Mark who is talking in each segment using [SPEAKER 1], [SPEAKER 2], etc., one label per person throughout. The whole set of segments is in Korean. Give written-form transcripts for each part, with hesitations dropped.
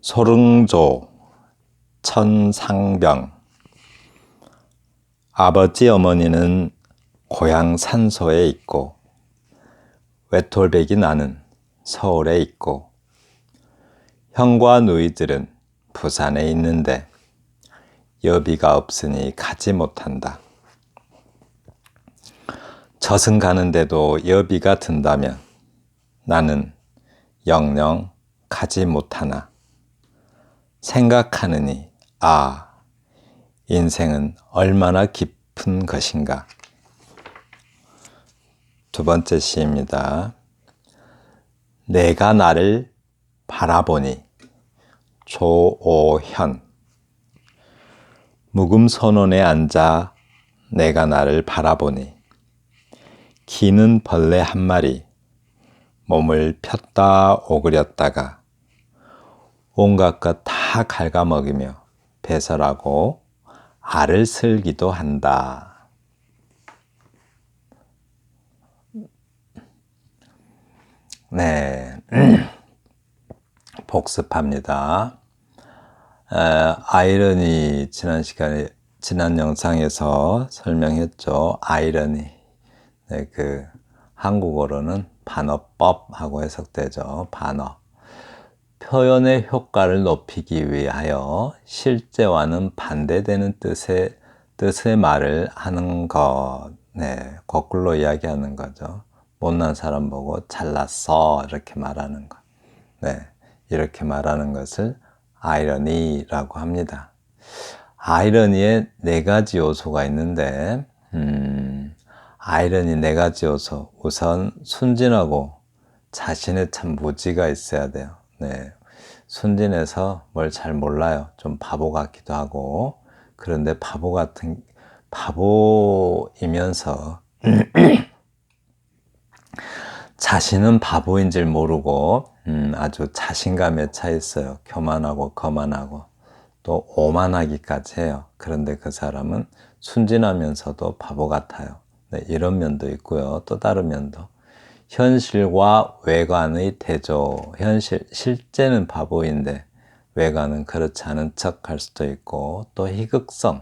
[SPEAKER 1] 소릉조 천상병. 아버지 어머니는 고향 산소에 있고 외톨백이 나는 서울에 있고 형과 누이들은 부산에 있는데 여비가 없으니 가지 못한다. 젖은 가는데도 여비가 든다면 나는 영영 가지 못하나. 생각하느니 인생은 얼마나 깊은 것인가. 두 번째 시입니다. 내가 나를 바라보니. 조오현. 묵음선원에 앉아 내가 나를 바라보니 기는 벌레 한 마리 몸을 폈다 오그렸다가 온갖 것 다 갉아먹으며 배설하고 알을 슬기도 한다. 네, 복습합니다. 아이러니 지난 영상에서 설명했죠. 아이러니. 네, 한국어로는 반어법하고 해석되죠. 반어. 표현의 효과를 높이기 위하여 실제와는 반대되는 뜻의 말을 하는 것. 네, 거꾸로 이야기하는 거죠. 못난 사람 보고 잘났어 이렇게 말하는 것. 네, 이렇게 말하는 것을 아이러니라고 합니다. 아이러니에 네 가지 요소가 있는데 아이러니 네 가지 요소. 우선 순진하고 자신의 참 무지가 있어야 돼요. 네, 순진해서 뭘 잘 몰라요. 좀 바보 같기도 하고. 그런데 바보이면서 자신은 바보인 줄 모르고 아주 자신감에 차 있어요. 교만하고 거만하고 또 오만하기까지 해요. 그런데 그 사람은 순진하면서도 바보 같아요. 네, 이런 면도 있고요. 또 다른 면도. 현실과 외관의 대조. 실제는 바보인데 외관은 그렇지 않은 척 할 수도 있고, 또 희극성.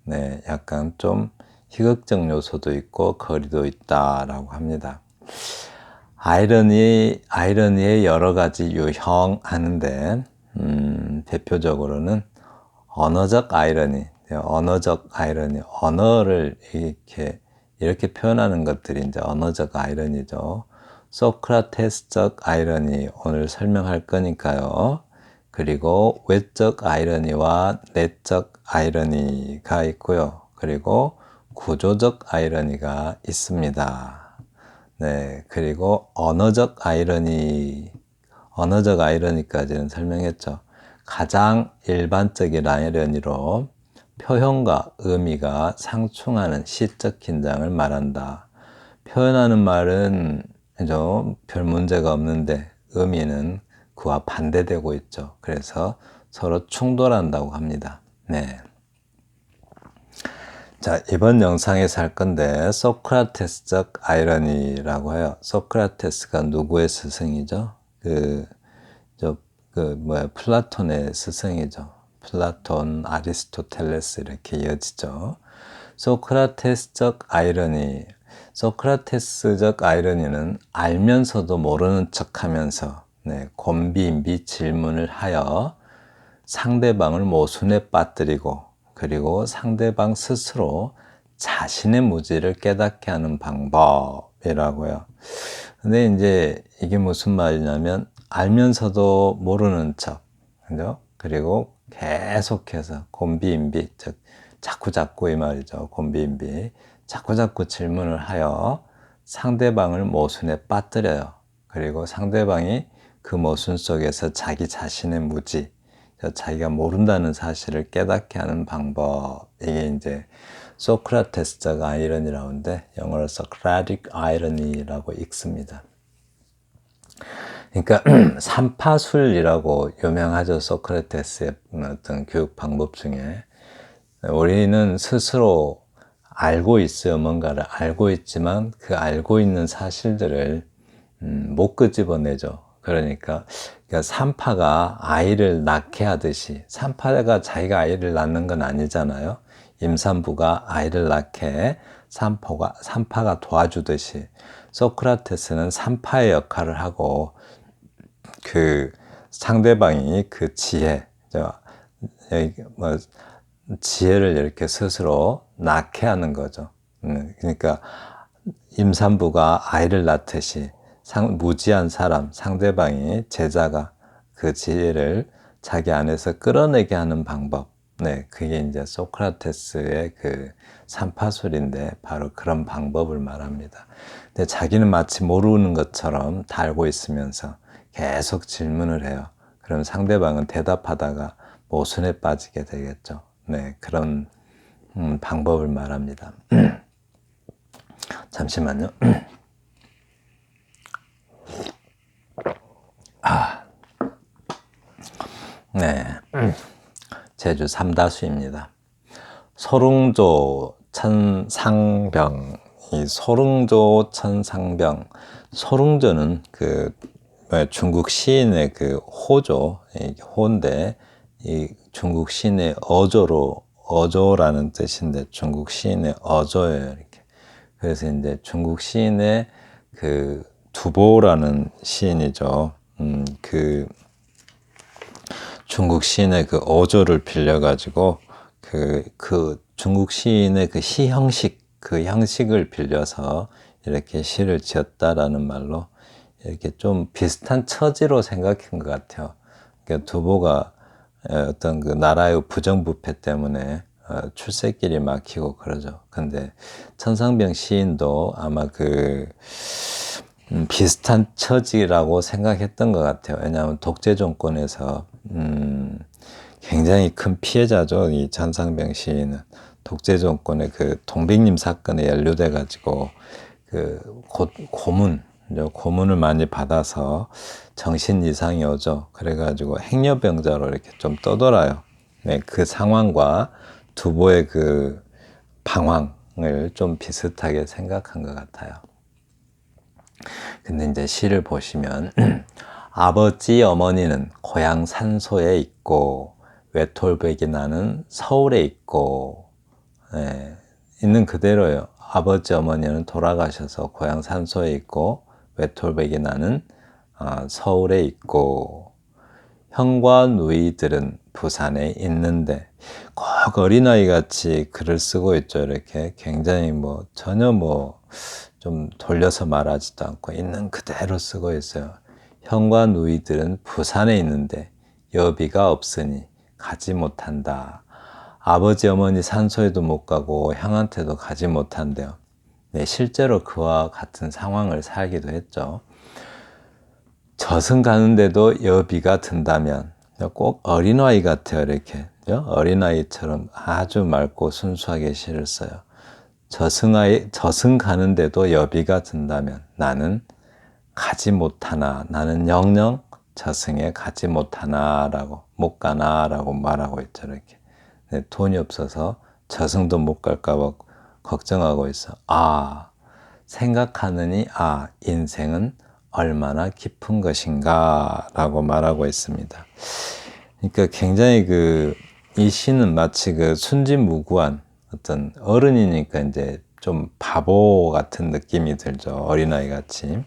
[SPEAKER 1] 네, 약간 좀 희극적 요소도 있고 거리도 있다라고 합니다. 아이러니의 여러 가지 유형하는데 대표적으로는 언어적 아이러니. 언어를 이렇게 표현하는 것들이 이제 언어적 아이러니죠. 소크라테스적 아이러니 오늘 설명할 거니까요. 그리고 외적 아이러니와 내적 아이러니가 있고요. 그리고 구조적 아이러니가 있습니다. 네, 그리고 언어적 아이러니까지는 설명했죠. 가장 일반적인 아이러니로 표현과 의미가 상충하는 시적 긴장을 말한다. 표현하는 말은 별 문제가 없는데 의미는 그와 반대되고 있죠. 그래서 서로 충돌한다고 합니다. 네. 자, 이번 영상에서 할 건데 소크라테스적 아이러니라고 해요. 소크라테스가 누구의 스승이죠? 플라톤의 스승이죠. 플라톤, 아리스토텔레스 이렇게 이어지죠. 소크라테스적 아이러니는 알면서도 모르는 척하면서 곤비인비 질문을 하여 상대방을 모순에 빠뜨리고, 그리고 상대방 스스로 자신의 무지를 깨닫게 하는 방법이라고요. 근데 이제 이게 무슨 말이냐면 알면서도 모르는 척, 그죠? 그리고 계속해서 곤비인비, 즉 자꾸자꾸 이 말이죠. 곤비인비, 자꾸자꾸 질문을 하여 상대방을 모순에 빠뜨려요. 그리고 상대방이 그 모순 속에서 자기 자신의 무지, 자기가 모른다는 사실을 깨닫게 하는 방법. 이게 이제 소크라테스적 아이러니라고 하는데 영어로 Socratic irony라고 읽습니다. 그러니까 삼파술이라고 유명하죠. 소크라테스의 어떤 교육 방법 중에 우리는 스스로 알고 있어요. 뭔가를 알고 있지만 그 알고 있는 사실들을 못 끄집어내죠. 그러니까 산파가 아이를 낳게 하듯이, 산파가 자기가 아이를 낳는 건 아니잖아요. 임산부가 아이를 낳게 산파가 도와주듯이 소크라테스는 산파의 역할을 하고 그 상대방이 그 지혜를 이렇게 스스로 낳게 하는 거죠. 그러니까 임산부가 아이를 낳듯이 무지한 사람, 상대방이 제자가 그 지혜를 자기 안에서 끌어내게 하는 방법. 네, 그게 이제 소크라테스의 그 산파술인데 바로 그런 방법을 말합니다. 근데 자기는 마치 모르는 것처럼 다 알고 있으면서 계속 질문을 해요. 그럼 상대방은 대답하다가 모순에 빠지게 되겠죠. 네, 그런 방법을 말합니다. 잠시만요. 네, 제주 삼다수입니다. 소릉조 천상병, 이 소릉조 천상병, 소릉조는 그 중국 시인의 그 호조, 호인데 이 중국 시인의 어조라는 뜻인데 중국 시인의 어조예요. 이렇게. 그래서 이제 중국 시인의 그 두보라는 시인이죠. 그 중국 시인의 그 어조를 빌려가지고 그 중국 시인의 그 시 형식, 그 형식을 빌려서 이렇게 시를 지었다라는 말로 이렇게 좀 비슷한 처지로 생각한 것 같아요. 그러니까 두보가 어떤 그 나라의 부정부패 때문에 출세길이 막히고 그러죠. 근데 천상병 시인도 아마 그 비슷한 처지라고 생각했던 것 같아요. 왜냐하면 독재 정권에서 굉장히 큰 피해자죠. 이 천상병 시인은 독재 정권의 그 동백님 사건에 연루돼 가지고 그 고문을 많이 받아서 정신 이상이 오죠. 그래가지고 행여병자로 이렇게 좀 떠돌아요. 네, 그 상황과 두보의 그 방황을 좀 비슷하게 생각한 것 같아요. 근데 이제 시를 보시면 아버지 어머니는 고향 산소에 있고 외톨백이 나는 서울에 있고, 네, 있는 그대로예요. 아버지 어머니는 돌아가셔서 고향 산소에 있고 외톨백이 나는 서울에 있고, 형과 누이들은 부산에 있는데, 꼭 어린아이 같이 글을 쓰고 있죠. 이렇게 굉장히 전혀 좀 돌려서 말하지도 않고 있는 그대로 쓰고 있어요. 형과 누이들은 부산에 있는데 여비가 없으니 가지 못한다. 아버지 어머니 산소에도 못 가고 형한테도 가지 못한대요. 네, 실제로 그와 같은 상황을 살기도 했죠. 저승 가는데도 여비가 든다면 꼭 어린아이 같아요. 이렇게 어린아이처럼 아주 맑고 순수하게 시를 써요. 저승 가는데도 여비가 든다면 나는 가지 못하나, 나는 영영 저승에 가지 못하나라고, 못 가나라고 말하고 있죠. 이렇게. 네, 돈이 없어서 저승도 못 갈까봐 걱정하고 있어. 생각하느니 인생은 얼마나 깊은 것인가 라고 말하고 있습니다. 그러니까 굉장히 이 시는 마치 순진무구한 어떤 어른이니까 이제 좀 바보 같은 느낌이 들죠. 어린아이 같이.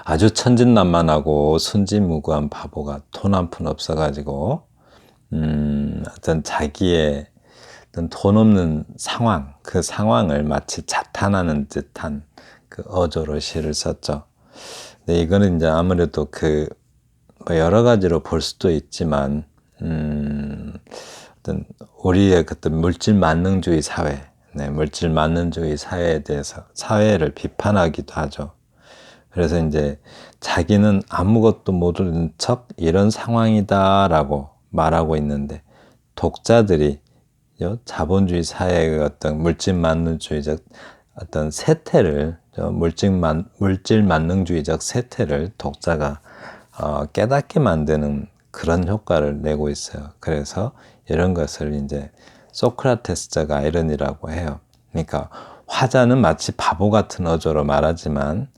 [SPEAKER 1] 아주 천진난만하고 순진무구한 바보가 돈 한 푼 없어가지고, 어떤 자기의 어떤 돈 없는 상황, 그 상황을 마치 자탄하는 듯한 그 어조로 시를 썼죠. 근데 이거는 이제 아무래도 여러 가지로 볼 수도 있지만, 어떤 우리의 그때 물질 만능주의 사회, 네, 물질 만능주의 사회에 대해서 사회를 비판하기도 하죠. 그래서 이제 자기는 아무것도 모르는 척 이런 상황이다라고 말하고 있는데, 독자들이 자본주의 사회의 어떤 물질 만능주의적 어떤 세태를, 물질 만능주의적 세태를 독자가 깨닫게 만드는 그런 효과를 내고 있어요. 그래서 이런 것을 이제 소크라테스적 아이러니라고 해요. 그러니까 화자는 마치 바보 같은 어조로 말하지만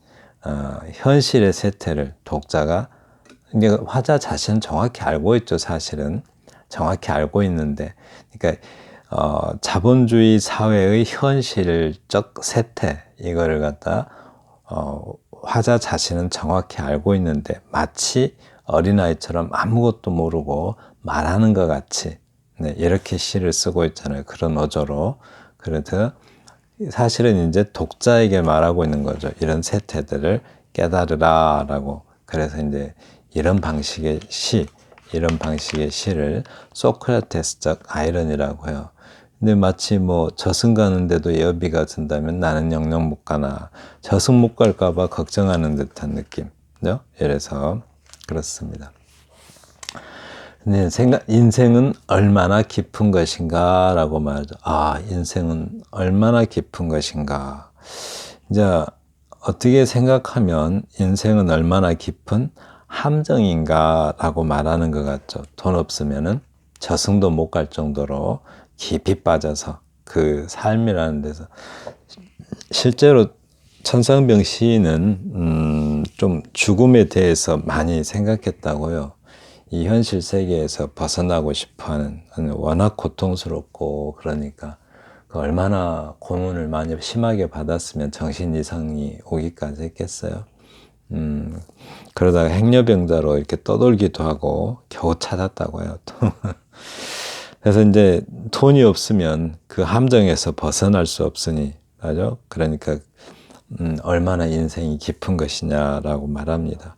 [SPEAKER 1] 현실의 세태를 독자가 이제 화자 자신은 정확히 알고 있죠. 사실은 정확히 알고 있는데, 그러니까 자본주의 사회의 현실적 세태 이거를 갖다 화자 자신은 정확히 알고 있는데 마치 어린아이처럼 아무것도 모르고 말하는 것 같이, 네, 이렇게 시를 쓰고 있잖아요. 그런 어조로. 그래서 사실은 이제 독자에게 말하고 있는 거죠. 이런 세태들을 깨달으라 라고. 그래서 이제 이런 방식의 시를 소크라테스적 아이러니라고 해요. 근데 마치 뭐 저승 가는데도 여비가 든다면 나는 영영 못 가나, 저승 못 갈까봐 걱정하는 듯한 느낌죠. 이래서 그렇습니다. 근데 인생은 얼마나 깊은 것인가 라고 말하죠. 인생은 얼마나 깊은 것인가. 이제 어떻게 생각하면 인생은 얼마나 깊은 함정인가 라고 말하는 것 같죠. 돈 없으면은 저승도 못 갈 정도로 깊이 빠져서 그 삶이라는 데서. 실제로 천상병 시인은 좀 죽음에 대해서 많이 생각했다고요. 이 현실 세계에서 벗어나고 싶어하는, 워낙 고통스럽고 그러니까 얼마나 고문을 많이 심하게 받았으면 정신 이상이 오기까지 했겠어요. 그러다가 행여병자로 이렇게 떠돌기도 하고 겨우 찾았다고 해요. 그래서 이제 돈이 없으면 그 함정에서 벗어날 수 없으니, 맞죠? 그러니까 얼마나 인생이 깊은 것이냐라고 말합니다.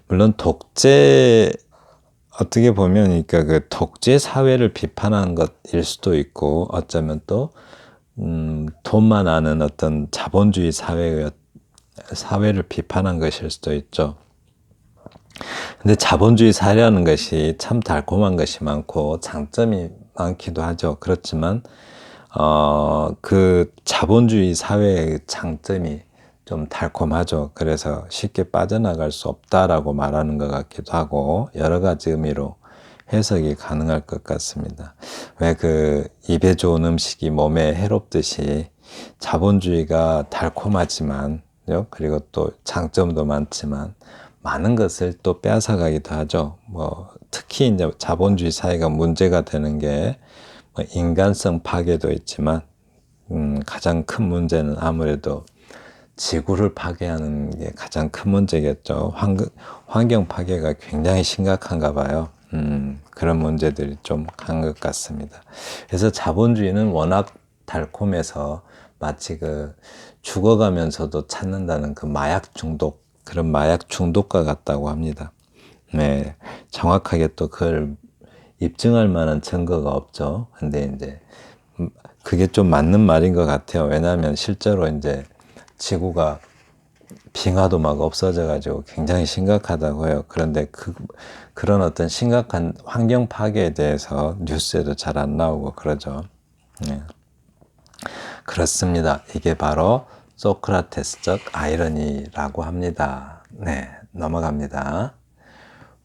[SPEAKER 1] 물론 어떻게 보면, 그러니까 그 독재 사회를 비판한 것일 수도 있고, 어쩌면 또, 돈만 아는 어떤 자본주의 사회를 비판한 것일 수도 있죠. 근데 자본주의 사회라는 것이 참 달콤한 것이 많고, 장점이 많기도 하죠. 그렇지만, 그 자본주의 사회의 장점이 좀 달콤하죠. 그래서 쉽게 빠져나갈 수 없다라고 말하는 것 같기도 하고, 여러 가지 의미로 해석이 가능할 것 같습니다. 왜 그 입에 좋은 음식이 몸에 해롭듯이 자본주의가 달콤하지만, 그리고 또 장점도 많지만 많은 것을 또 빼앗아가기도 하죠. 특히 이제 자본주의 사회가 문제가 되는 게 인간성 파괴도 있지만, 가장 큰 문제는 아무래도 지구를 파괴하는 게 가장 큰 문제겠죠. 환경 파괴가 굉장히 심각한가 봐요. 그런 문제들이 좀 간 것 같습니다. 그래서 자본주의는 워낙 달콤해서 마치 죽어가면서도 찾는다는 그 그런 마약 중독과 같다고 합니다. 네, 정확하게 또 그걸 입증할 만한 증거가 없죠. 근데 이제 그게 좀 맞는 말인 것 같아요. 왜냐하면 실제로 이제 지구가 빙하도 막 없어져 가지고 굉장히 심각하다고 해요. 그런데 그런 어떤 심각한 환경 파괴에 대해서 뉴스에도 잘 안 나오고 그러죠. 네. 그렇습니다. 이게 바로 소크라테스적 아이러니라고 합니다. 네, 넘어갑니다.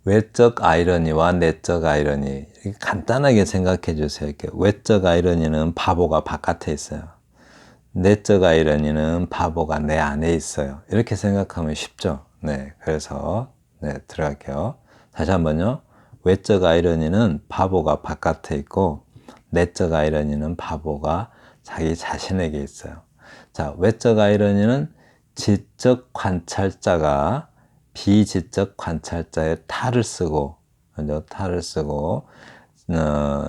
[SPEAKER 1] 외적 아이러니와 내적 아이러니, 간단하게 생각해 주세요. 이렇게 외적 아이러니는 바보가 바깥에 있어요. 내적 아이러니는 바보가 내 안에 있어요. 이렇게 생각하면 쉽죠. 네, 그래서 들어갈게요. 다시 한번요. 외적 아이러니는 바보가 바깥에 있고, 내적 아이러니는 바보가 자기 자신에게 있어요. 자, 외적 아이러니는 지적 관찰자가 비지적 관찰자의 탈을 쓰고, 먼저 탈을 쓰고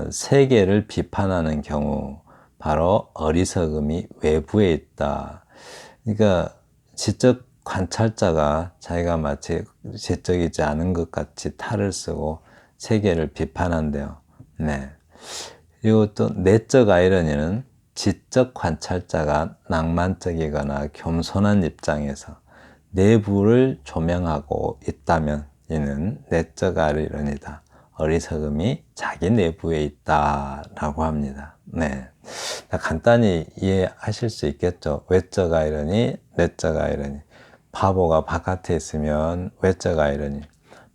[SPEAKER 1] 세계를 비판하는 경우, 바로 어리석음이 외부에 있다. 그러니까 지적 관찰자가 자기가 마치 지적이지 않은 것 같이 탈을 쓰고 세계를 비판한대요. 네. 그리고 또 내적 아이러니는 지적 관찰자가 낭만적이거나 겸손한 입장에서 내부를 조명하고 있다면 이는 내적 아이러니다. 어리석음이 자기 내부에 있다라고 합니다. 네. 간단히 이해하실 수 있겠죠. 외적 아이러니, 내적 아이러니. 바보가 바깥에 있으면 외적 아이러니,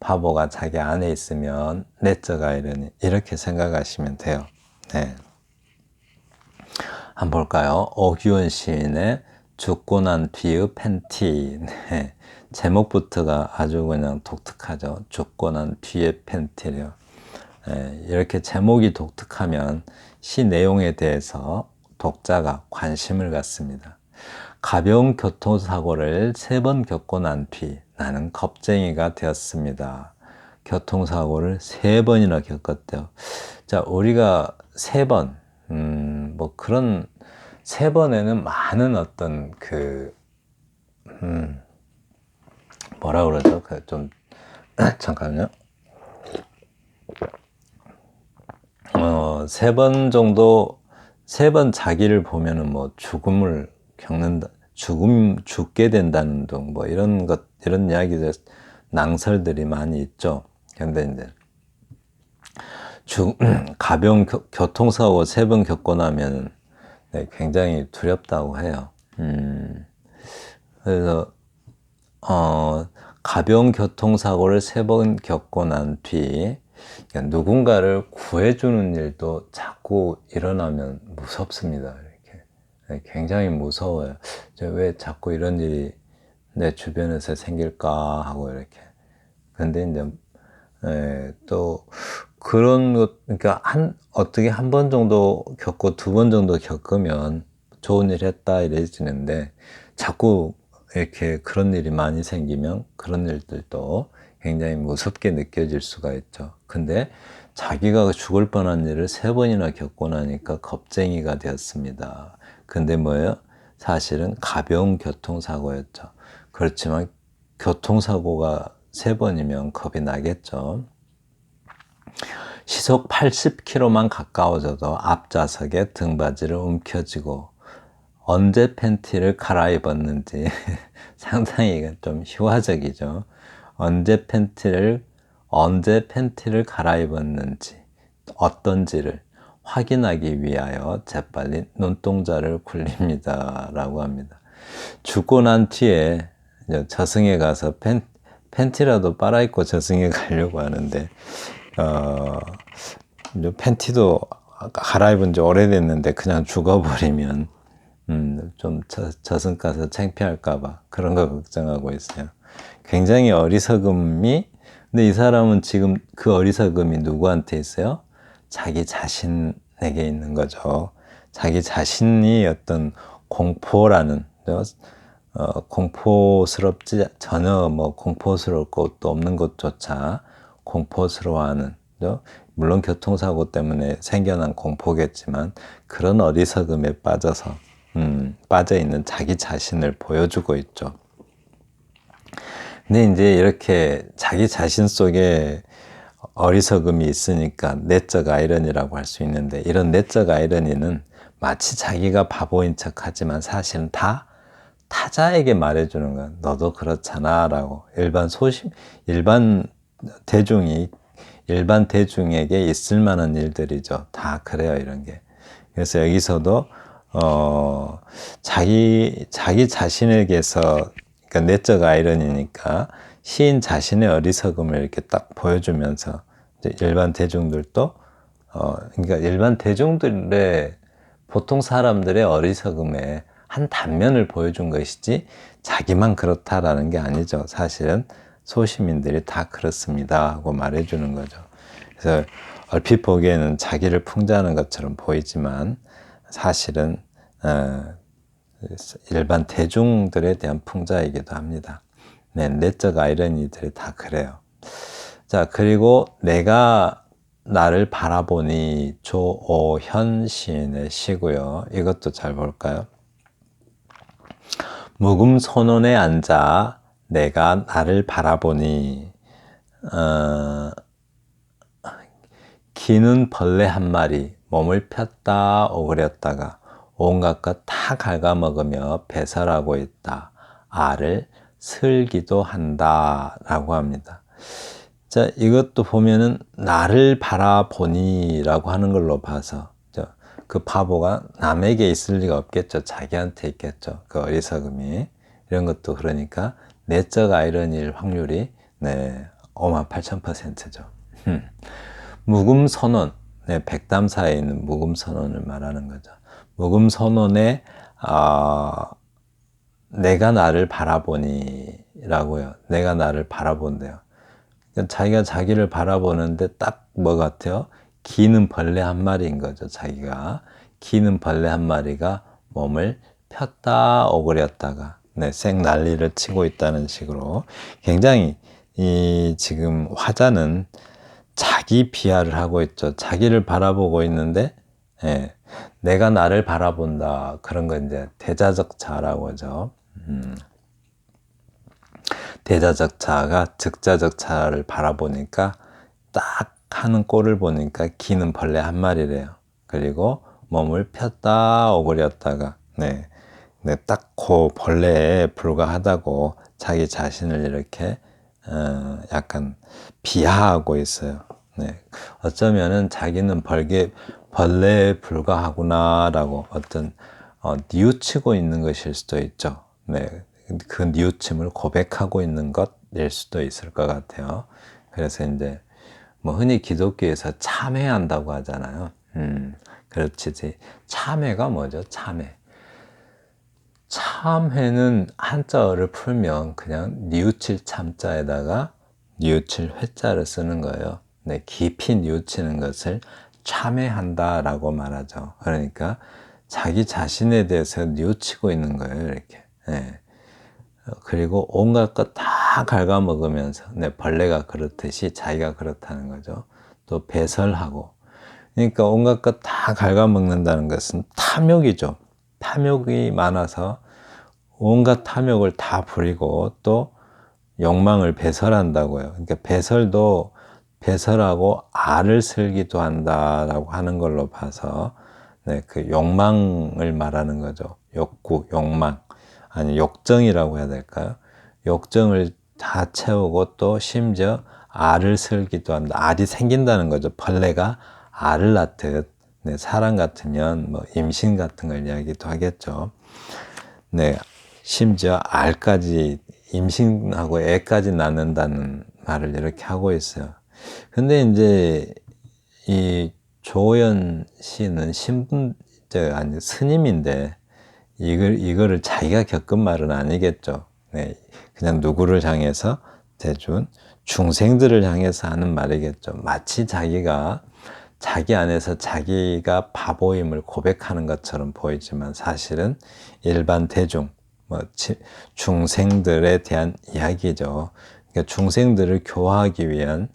[SPEAKER 1] 바보가 자기 안에 있으면 내적 아이러니, 이렇게 생각하시면 돼요. 네. 한번 볼까요? 오규원 시인의 죽고 난 뒤의 팬티. 네. 제목부터가 아주 그냥 독특하죠. 죽고 난 뒤의 팬티요. 네. 이렇게 제목이 독특하면 시 내용에 대해서 독자가 관심을 갖습니다. 가벼운 교통사고를 3번 겪고 난 뒤 나는 겁쟁이가 되었습니다. 교통사고를 3번이나 겪었대요. 자, 우리가 3번, 뭐 그런 3번에는 많은 어떤 뭐라 그러죠? 잠깐만요. 3번 정도, 3번 자기를 보면은 뭐 죽음을 겪는다, 죽게 된다는 등, 뭐 이런 이야기들, 낭설들이 많이 있죠. 근데 이제, 가벼운 교통사고 3번 겪고 나면 네, 굉장히 두렵다고 해요. 그래서, 가벼운 교통사고를 3번 겪고 난 뒤, 그러니까 누군가를 구해주는 일도 자꾸 일어나면 무섭습니다. 이렇게. 네, 굉장히 무서워요. 왜 자꾸 이런 일이 내 주변에서 생길까 하고 이렇게. 근데 이제, 또, 그런 것, 그러니까 어떻게 한 번 정도 겪고 2번 정도 겪으면 좋은 일 했다 이래지는데 자꾸 이렇게 그런 일이 많이 생기면 그런 일들도 굉장히 무섭게 느껴질 수가 있죠. 근데 자기가 죽을 뻔한 일을 3번이나 겪고 나니까 겁쟁이가 되었습니다. 근데 뭐예요? 사실은 가벼운 교통사고였죠. 그렇지만 교통사고가 3번이면 겁이 나겠죠. 시속 80km만 가까워져도 앞좌석에 등받이를 움켜쥐고 언제 팬티를 갈아입었는지 상당히 좀 희화적이죠. 언제 팬티를 갈아입었는지 어떤지를 확인하기 위하여 재빨리 눈동자를 굴립니다. 라고 합니다. 죽고 난 뒤에 저승에 가서 팬티라도 빨아입고 저승에 가려고 하는데 팬티도 갈아입은 지 오래됐는데 그냥 죽어버리면 좀 저승 가서 창피할까봐 그런 거 걱정하고 있어요. 굉장히 어리석음이, 근데 이 사람은 지금 그 어리석음이 누구한테 있어요? 자기 자신에게 있는 거죠. 자기 자신이 어떤 공포라는, 공포스럽지, 전혀 뭐 공포스러울 것도 없는 것조차 공포스러워하는, 물론 교통사고 때문에 생겨난 공포겠지만 그런 어리석음에 빠져 있는 자기 자신을 보여주고 있죠. 근데 이제 이렇게 자기 자신 속에 어리석음이 있으니까 내적 아이러니라고 할 수 있는데, 이런 내적 아이러니는 마치 자기가 바보인 척 하지만 사실은 다 타자에게 말해주는 거야. 너도 그렇잖아 라고. 일반 대중에게 있을 만한 일들이죠. 다 그래요, 이런 게. 그래서 여기서도 자기 자신에게서, 그러니까 내적 아이러니니까 시인 자신의 어리석음을 이렇게 딱 보여주면서 일반 대중들도 그러니까 일반 대중들의, 보통 사람들의 어리석음의 한 단면을 보여준 것이지 자기만 그렇다라는 게 아니죠. 사실은 소시민들이 다 그렇습니다 하고 말해주는 거죠. 그래서 얼핏 보기에는 자기를 풍자하는 것처럼 보이지만 사실은 일반 대중들에 대한 풍자이기도 합니다. 네, 내적 아이러니들이 다 그래요. 자, 그리고 내가 나를 바라보니, 조오현 시인의 시고요. 이것도 잘 볼까요? 묵음 선원에 앉아 내가 나를 바라보니, 기는 벌레 한 마리 몸을 폈다 오그렸다가 온갖 것 다 갉아먹으며 배설하고 있다. 알을 슬기도 한다 라고 합니다. 자, 이것도 보면은 나를 바라보니 라고 하는 걸로 봐서 그 바보가 남에게 있을 리가 없겠죠. 자기한테 있겠죠. 그 어리석음이. 이런 것도 그러니까 내적 아이러니일 확률이 58,000%죠. 묵음선언, 백담사에 있는 묵음선언을 말하는 거죠. 묵음선언에 내가 나를 바라보니 라고요. 내가 나를 바라본대요. 그러니까 자기가 자기를 바라보는데 딱 뭐 같아요? 기는 벌레 한 마리인 거죠. 자기가 기는 벌레 한 마리가 몸을 폈다 오그렸다가 네, 생 난리를 치고 있다는 식으로 굉장히 이 지금 화자는 자기 비하를 하고 있죠. 자기를 바라보고 있는데 예, 내가 나를 바라본다. 그런 거 이제 대자적 자라고 하죠. 대자적 자가 즉자적 자를 바라보니까 딱 하는 꼴을 보니까 기는 벌레 한 마리래요. 그리고 몸을 폈다 오그렸다가 네, 네, 딱 그 벌레에 불과하다고 자기 자신을 이렇게 약간 비하하고 있어요. 네, 어쩌면은 자기는 벌레에 불과하구나라고 어떤 뉘우치고 있는 것일 수도 있죠. 네, 그 뉘우침을 고백하고 있는 것일 수도 있을 것 같아요. 그래서 이제 뭐 흔히 기독교에서 참회한다고 하잖아요. 그렇지. 참회가 뭐죠? 참회. 참회는 한자어를 풀면 그냥 뉘우칠 참자에다가 뉘우칠 회자를 쓰는 거예요. 네, 깊이 뉘우치는 것을 참회한다라고 말하죠. 그러니까 자기 자신에 대해서 뉘우치고 있는 거예요, 이렇게. 네. 그리고 온갖 것 다 갉아먹으면서, 네, 벌레가 그렇듯이 자기가 그렇다는 거죠. 또 배설하고. 그러니까 온갖 것 다 갉아먹는다는 것은 탐욕이죠. 탐욕이 많아서 온갖 탐욕을 다 부리고 또 욕망을 배설한다고요. 그러니까 배설도 배설하고 알을 슬기도 한다라고 하는 걸로 봐서 네, 그 욕망을 말하는 거죠. 욕구, 욕망. 아니 욕정이라고 해야 될까요? 욕정을 다 채우고 또 심지어 알을 슬기도 한다. 알이 생긴다는 거죠. 벌레가 알을 낳듯 네, 사람 같으면 뭐 임신 같은 걸 이야기도 하겠죠. 네, 심지어 알까지 임신하고 애까지 낳는다는 말을 이렇게 하고 있어요. 근데 이제 이 조연 씨는 아니 스님인데 이거를 자기가 겪은 말은 아니겠죠. 네, 그냥 누구를 향해서 대준 중생들을 향해서 하는 말이겠죠. 마치 자기가 자기 안에서 자기가 바보임을 고백하는 것처럼 보이지만 사실은 일반 대중, 뭐 중생들에 대한 이야기죠. 그러니까 중생들을 교화하기 위한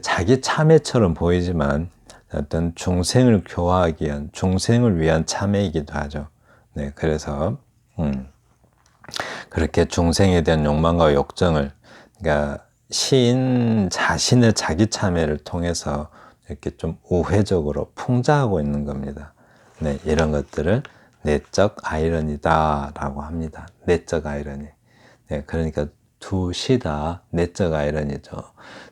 [SPEAKER 1] 자기 참회처럼 보이지만 어떤 중생을 교화하기 위한 중생을 위한 참회이기도 하죠. 네, 그래서 그렇게 중생에 대한 욕망과 욕정을 그러니까 시인 자신의 자기 참회를 통해서 이렇게 좀 우회적으로 풍자하고 있는 겁니다. 네, 이런 것들을 내적 아이러니다라고 합니다. 내적 아이러니. 네, 그러니까 두 시 다 내적 아이러니죠.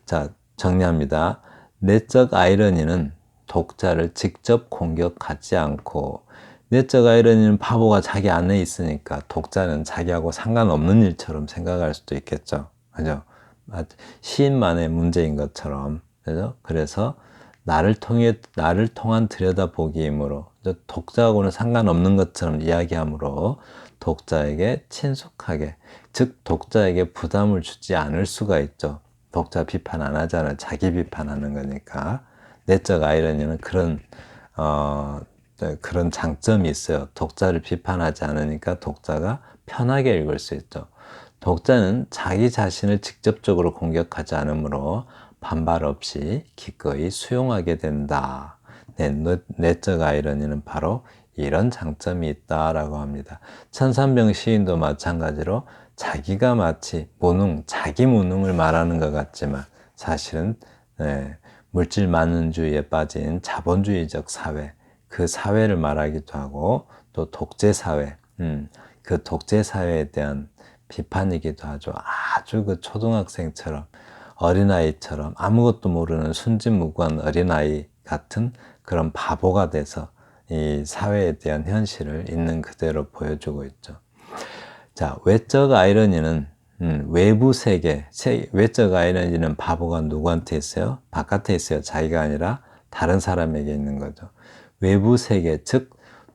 [SPEAKER 1] 자, 정리합니다. 내적 아이러니는 독자를 직접 공격하지 않고 내적 아이러니는 바보가 자기 안에 있으니까 독자는 자기하고 상관없는 일처럼 생각할 수도 있겠죠. 그죠? 시인만의 문제인 것처럼. 그죠? 그래서 나를 통한 들여다보기이므로 독자하고는 상관없는 것처럼 이야기하므로 독자에게 친숙하게, 즉 독자에게 부담을 주지 않을 수가 있죠. 독자 비판 안 하잖아요. 자기 비판하는 거니까. 내적 아이러니는 그런 장점이 있어요. 독자를 비판하지 않으니까 독자가 편하게 읽을 수 있죠. 독자는 자기 자신을 직접적으로 공격하지 않으므로 반발 없이 기꺼이 수용하게 된다. 네, 내적 아이러니는 바로 이런 장점이 있다라고 합니다. 천산병 시인도 마찬가지로 자기가 마치 자기 무능을 말하는 것 같지만 사실은 네, 물질 만능주의에 빠진 자본주의적 사회, 그 사회를 말하기도 하고 또 독재사회, 그 독재사회에 대한 비판이기도 하죠. 아주 그 초등학생처럼 어린아이처럼 아무것도 모르는 순진무구한 어린아이 같은 그런 바보가 돼서 이 사회에 대한 현실을 있는 그대로 보여주고 있죠. 자, 외적 아이러니는 외부 세계, 외적 아이러니는 바보가 누구한테 있어요? 바깥에 있어요. 자기가 아니라 다른 사람에게 있는 거죠. 외부 세계, 즉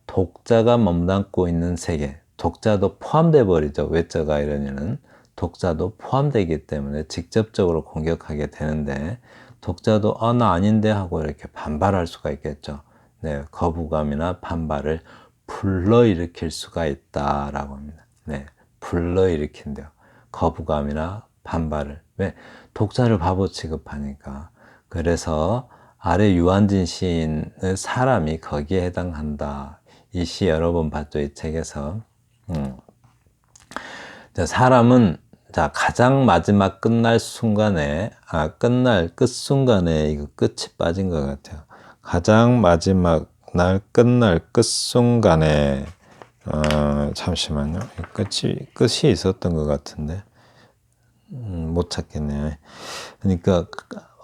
[SPEAKER 1] 독자가 몸담고 있는 세계, 독자도 포함돼 버리죠. 외적 아이러니는 독자도 포함되기 때문에 직접적으로 공격하게 되는데, 독자도 나 아닌데 하고 이렇게 반발할 수가 있겠죠. 네, 거부감이나 반발을 불러일으킬 수가 있다라고 합니다. 네, 불러일으킨대요. 거부감이나 반발을. 왜? 독자를 바보 취급하니까. 그래서 아래 유한진 시인의 사람이 거기에 해당한다. 이 시 여러 번 봤죠, 이 책에서. 사람은, 자, 가장 마지막 끝날 순간에, 끝날 끝 순간에 이거 끝이 빠진 것 같아요. 가장 마지막 날 끝날 끝 순간에, 잠시만요. 끝이 있었던 것 같은데, 못 찾겠네요. 그러니까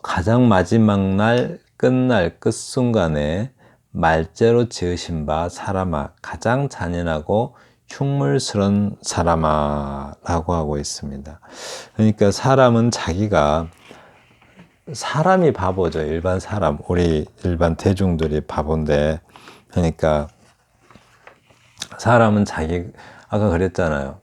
[SPEAKER 1] 가장 마지막 날 끝날 끝 순간에 말재로 지으신 바 사람아, 가장 잔인하고 흉물스러운 사람아 라고 하고 있습니다. 그러니까 사람은 사람이 바보죠. 일반 사람, 우리 일반 대중들이 바본데, 그러니까 사람은 아까 그랬잖아요.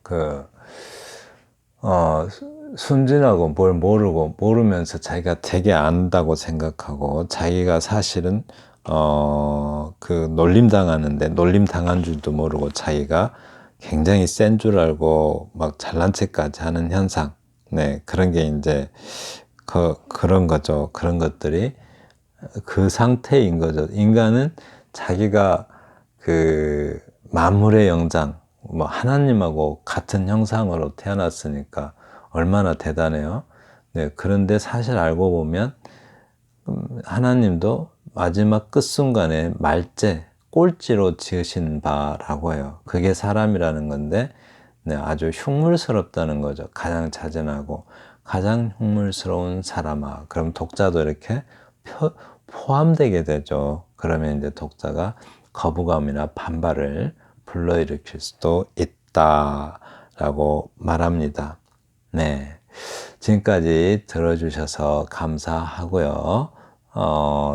[SPEAKER 1] 순진하고 뭘 모르면서 자기가 되게 안다고 생각하고, 자기가 사실은 놀림 당한 줄도 모르고 자기가 굉장히 센 줄 알고 막 잘난 척까지 하는 현상. 네, 그런 게 이제 그런 거죠. 그런 것들이 그 상태인 거죠. 인간은 자기가 만물의 영장, 뭐 하나님하고 같은 형상으로 태어났으니까 얼마나 대단해요. 네, 그런데 사실 알고 보면 하나님도 마지막 끝순간에 꼴찌로 지으신 바라고 해요. 그게 사람이라는 건데, 네, 아주 흉물스럽다는 거죠. 가장 잔인하고 가장 흉물스러운 사람아. 그럼 독자도 이렇게 포함되게 되죠. 그러면 이제 독자가 거부감이나 반발을 불러일으킬 수도 있다라고 말합니다. 네. 지금까지 들어주셔서 감사하고요.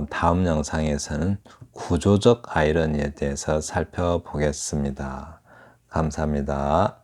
[SPEAKER 1] 다음 영상에서는 구조적 아이러니에 대해서 살펴보겠습니다. 감사합니다.